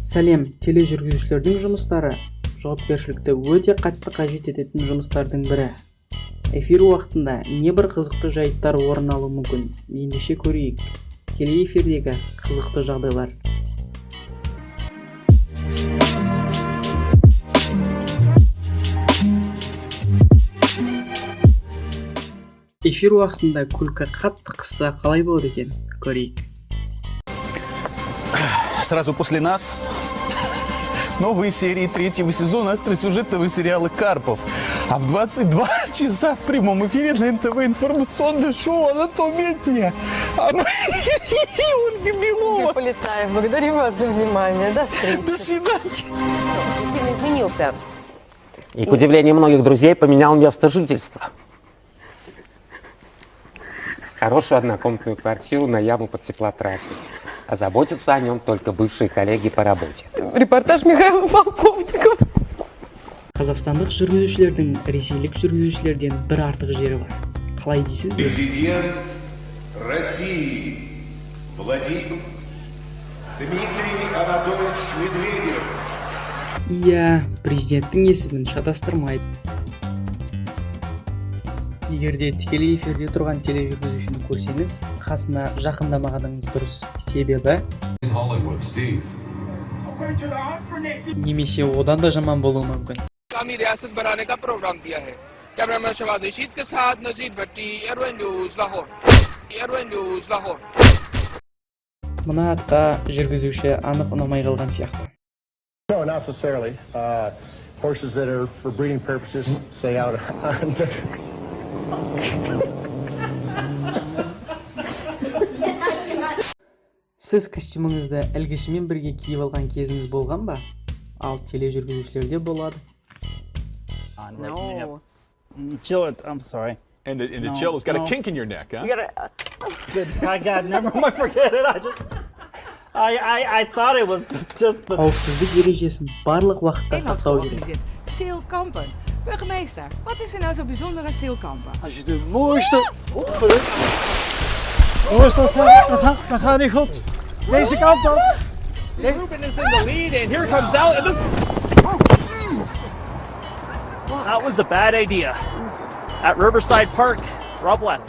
Сәлем, тележүргізушілердің жұмыстары жауапкершілікті өте қатты қажет ететін жұмыстардың бірі. Эфир уақытында небір қызықты жайттар орын алуы мүмкін. Ендеше көрейік. Телеэфирдегі қызықты жағдайлар. Эфир уақытында күлкі қатты қысса қалай болады екен? Көрейік. Сразу после нас новые серии третьего сезона остросюжетного сериала «Карпов». А в 22 часа в прямом эфире на НТВ информационное шоу «Анатомия дня». Ольга Белова. Я полетаю. Благодарю вас за внимание. До встречи. До свидания. Сильно изменился. И, к удивлению многих друзей, поменял место жительства. Хорошую однокомнатную квартиру на яму под теплотрассе. А заботятся о нем только бывшие коллеги по работе. Репортаж Михаила Полковникова. Қазақстандық жүргізушілердің ресейлік жүргізушілерден бір артық жері бар. Қалай дейсіз бе? Президент России Владимир Дмитрий Анатольевич Медведев. Иә, президенттің есімін шатастырмайды. Егерде тікелей эфирде тұрған тележүргізушіні көрсеңіз, қасына жақындамағаныңыз дұрыс. Себебі немесе одан да жаман болуы мүмкін. इस्लामी रियासत बनाने का प्रोग्राम दिया है। कैमरामैन शवाद रशीद के साथ नजीर भट्टी, एयरवेल न्यूज़ Lahore. Мына атқа жүргізуші анық ұнамай қалған сияқты. No, not necessarily. Horses that are for breeding purposes stay out. Сіз костюміңізді ілгішімен бірге киіп алған кезіңіз болған ба? Ал тележүргізушілерде болады. No. Jill, I'm sorry. And the No, chill's got no. a kink in your neck, huh? I got never mind. Forget it. I thought it was just the. Қауіпсіздік ережесін барлық уақытта сақтау керек. Seel Kampen. Burgemeester, wat is er nou zo bijzonder aan Seel Kampen? Als je de mooiste. Jongens, dat gaat niet goed. Deze kant op. Ruben is in the lead and here comes out and this. That was a bad idea. At Riverside Park, Rob Black.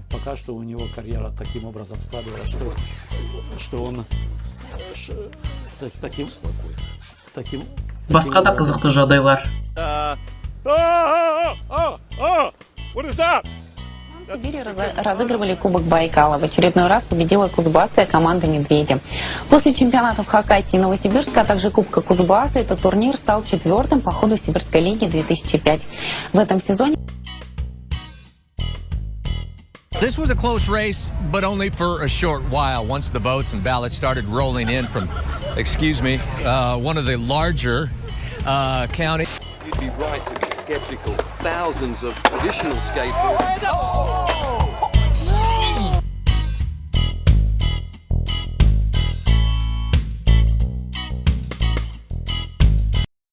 Пока что у него карьера таким образом складывалась, что он таким. Басқа да қызықты жағдайлар. What is that? В Сибири разыгрывали Кубок Байкала. В очередной раз победила кузбасская команда «Медведи». После чемпионатов Хакасии и Новосибирска, а также Кубка Кузбасса, этот турнир стал четвертым по ходу Сибирской лиги 2005. В этом сезоне... This was a close race, but only for a short while. Once the votes and ballots started rolling in from, one of the larger counties. You'd be right to be skeptical. Thousands of additional skateboarders.